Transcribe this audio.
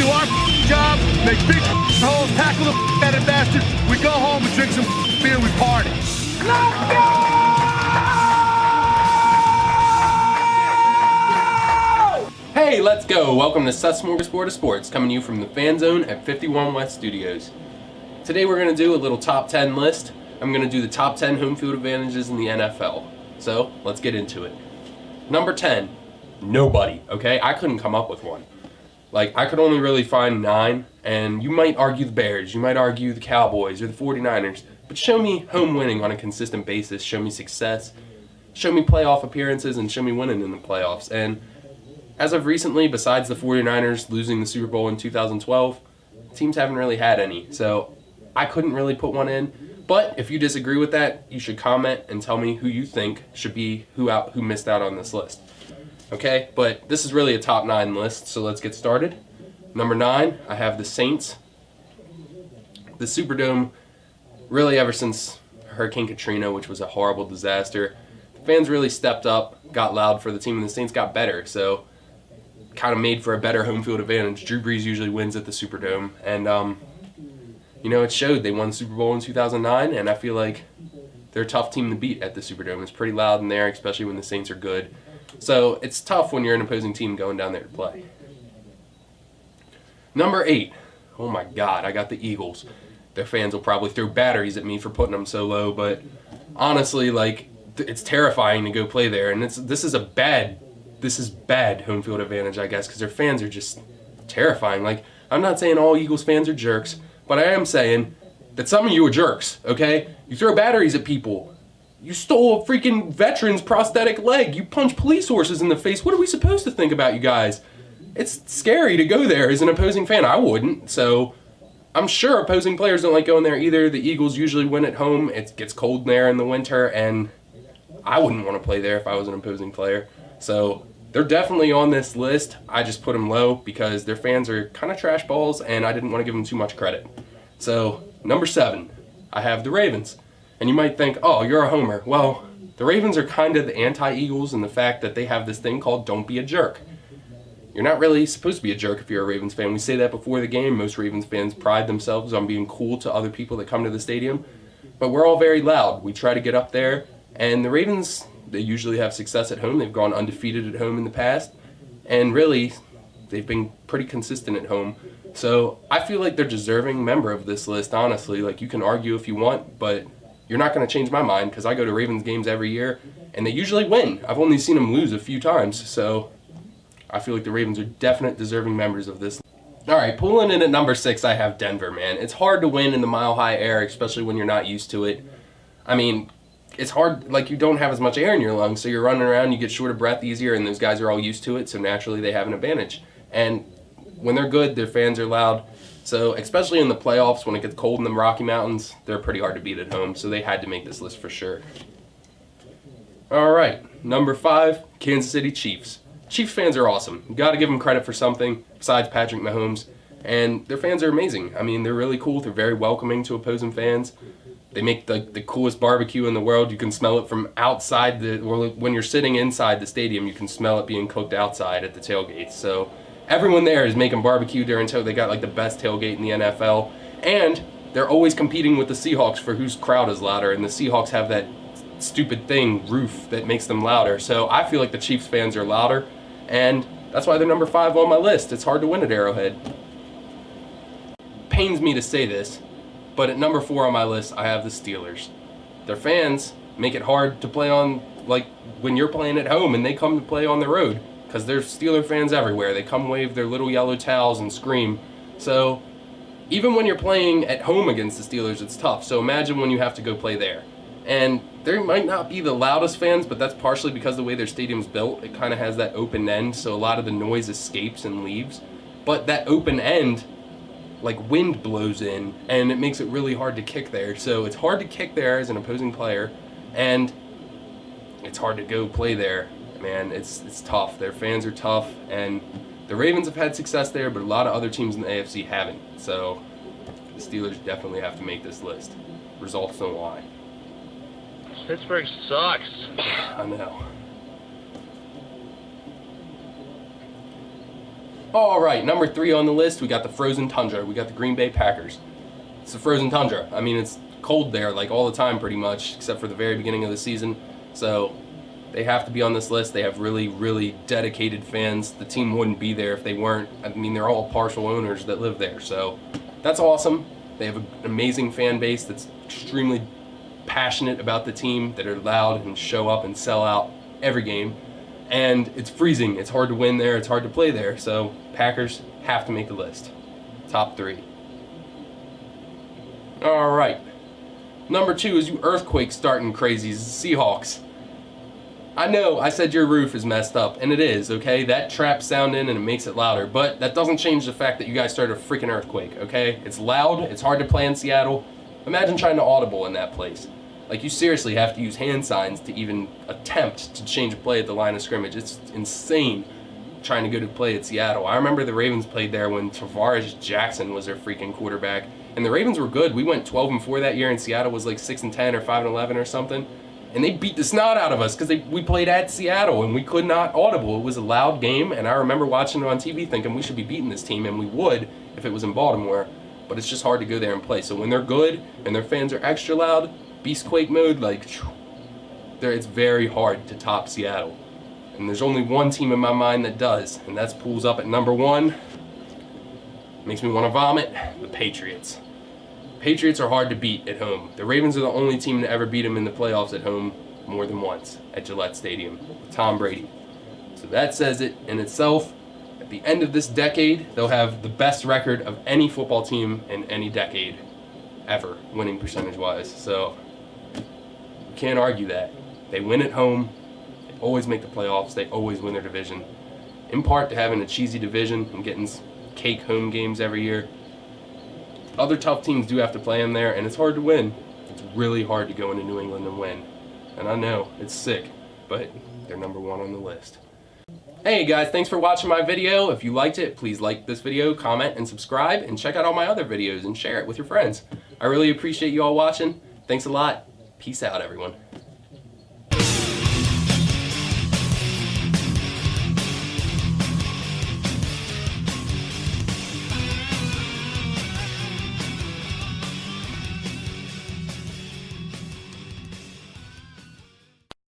our job, make big holes, tackle the out of bastard. We go home and drink some beer, we party. Let's go! Hey, let's go! Welcome to Seth's Smorgasbord of Sports, coming to you from the Fan Zone at 51 West Studios. Today we're going to do a little top 10 list. I'm going to do the top 10 home field advantages in the NFL. So, let's get into it. Number 10, nobody, okay? I couldn't come up with one. Like, I could only really find 9, and you might argue the Bears, you might argue the Cowboys or the 49ers, but show me home winning on a consistent basis, show me success, show me playoff appearances, and show me winning in the playoffs. And as of recently, besides the 49ers losing the Super Bowl in 2012, teams haven't really had any. So I couldn't really put one in. But if you disagree with that, you should comment and tell me who you think should be who missed out on this list. Okay, but this is really a top 9 list, so let's get started. Number 9, I have the Saints. The Superdome, really ever since Hurricane Katrina, which was a horrible disaster, the fans really stepped up, got loud for the team, and the Saints got better. So kind of made for a better home field advantage. Drew Brees usually wins at the Superdome, and it showed. They won the Super Bowl in 2009, and I feel like they're a tough team to beat at the Superdome. It's pretty loud in there, especially when the Saints are good. So it's tough when you're an opposing team going down there to play. Number 8, oh my God, I got the Eagles. Their fans will probably throw batteries at me for putting them so low, but honestly, it's terrifying to go play there, and this is bad home field advantage, I guess, because their fans are just terrifying. Like, I'm not saying all Eagles fans are jerks, but I am saying that some of you are jerks, okay? You throw batteries at people. You stole a freaking veteran's prosthetic leg. You punch police horses in the face. What are we supposed to think about you guys? It's scary to go there as an opposing fan. I wouldn't, so I'm sure opposing players don't like going there either. The Eagles usually win at home. It gets cold there in the winter, and I wouldn't want to play there if I was an opposing player. So they're definitely on this list. I just put them low because their fans are kind of trash balls, and I didn't want to give them too much credit. So, number 7, I have the Ravens. And you might think, oh, you're a homer. Well, the Ravens are kind of the anti-Eagles in the fact that they have this thing called don't be a jerk. You're not really supposed to be a jerk if you're a Ravens fan. We say that before the game. Most Ravens fans pride themselves on being cool to other people that come to the stadium. But we're all very loud. We try to get up there, and the Ravens, they usually have success at home. They've gone undefeated at home in the past. And really, they've been pretty consistent at home. So I feel like they're a deserving member of this list, honestly. Like, you can argue if you want, but you're not going to change my mind because I go to Ravens games every year, and they usually win. I've only seen them lose a few times. So I feel like the Ravens are definite deserving members of this. All right, pulling in at number 6, I have Denver, man. It's hard to win in the mile-high air, especially when you're not used to it. I mean, it's hard, like, you don't have as much air in your lungs, so you're running around, you get short of breath easier, and those guys are all used to it, so naturally they have an advantage. And when they're good, their fans are loud. So especially in the playoffs, when it gets cold in the Rocky Mountains, they're pretty hard to beat at home, so they had to make this list for sure. All right, number 5, Kansas City Chiefs. Chiefs fans are awesome. You got to give them credit for something besides Patrick Mahomes, and their fans are amazing. I mean, they're really cool. They're very welcoming to opposing fans. They make the coolest barbecue in the world. You can smell it from outside when you're sitting inside the stadium, you can smell it being cooked outside at the tailgates. So everyone there is making barbecue during they got like the best tailgate in the NFL. And they're always competing with the Seahawks for whose crowd is louder. And the Seahawks have that stupid roof that makes them louder. So I feel like the Chiefs fans are louder. And that's why they're number 5 on my list. It's hard to win at Arrowhead. Pains me to say this, but at number 4 on my list, I have the Steelers. Their fans make it hard to play on, like, when you're playing at home and they come to play on the road, because there's Steeler fans everywhere. They come wave their little yellow towels and scream. So even when you're playing at home against the Steelers, it's tough. So imagine when you have to go play there. And they might not be the loudest fans, but that's partially because the way their stadium's built. It kind of has that open end, so a lot of the noise escapes and leaves. But that open end, like, wind blows in, and it makes it really hard to kick there. So it's hard to kick there as an opposing player, and it's hard to go play there. Man, it's tough. Their fans are tough, and the Ravens have had success there, but a lot of other teams in the AFC haven't. So the Steelers definitely have to make this list. Results don't lie. Pittsburgh sucks. I know. All right, number 3 on the list, we got the frozen tundra. We got the Green Bay Packers. It's the frozen tundra. I mean, it's cold there like all the time pretty much, except for the very beginning of the season. So they have to be on this list. They have really, really dedicated fans. The team wouldn't be there if they weren't. I mean, they're all partial owners that live there. So that's awesome. They have an amazing fan base that's extremely passionate about the team, that are loud and show up and sell out every game. And it's freezing. It's hard to win there. It's hard to play there. So Packers have to make the list. Top 3. All right. Number 2 is you earthquake starting crazies, Seahawks. I know I said your roof is messed up, and it is, okay? That trap sound in and it makes it louder, but that doesn't change the fact that you guys started a freaking earthquake, okay? It's loud, it's hard to play in Seattle. Imagine trying to audible in that place. Like, you seriously have to use hand signs to even attempt to change a play at the line of scrimmage. It's insane trying to go to play at Seattle. I remember the Ravens played there when Tavares Jackson was their freaking quarterback, and the Ravens were good. We went 12-4 that year, and Seattle was like 6-10 or 5-11 or something. And they beat the snot out of us because we played at Seattle and we could not audible. It was a loud game, and I remember watching it on TV thinking we should be beating this team, and we would if it was in Baltimore. But it's just hard to go there and play. So when they're good and their fans are extra loud, Beastquake mode, like, it's very hard to top Seattle. And there's only one team in my mind that does, and that's pulls up at number 1. Makes me want to vomit. The Patriots. Patriots are hard to beat at home. The Ravens are the only team to ever beat them in the playoffs at home more than once at Gillette Stadium with Tom Brady. So that says it in itself. At the end of this decade, they'll have the best record of any football team in any decade ever, winning percentage-wise. So you can't argue that. They win at home. They always make the playoffs. They always win their division. In part to having a cheesy division and getting cake home games every year. Other tough teams do have to play in there, and it's hard to win. It's really hard to go into New England and win. And I know, it's sick, but they're number 1 on the list. Hey guys, thanks for watching my video. If you liked it, please like this video, comment, and subscribe, and check out all my other videos and share it with your friends. I really appreciate you all watching. Thanks a lot. Peace out, everyone.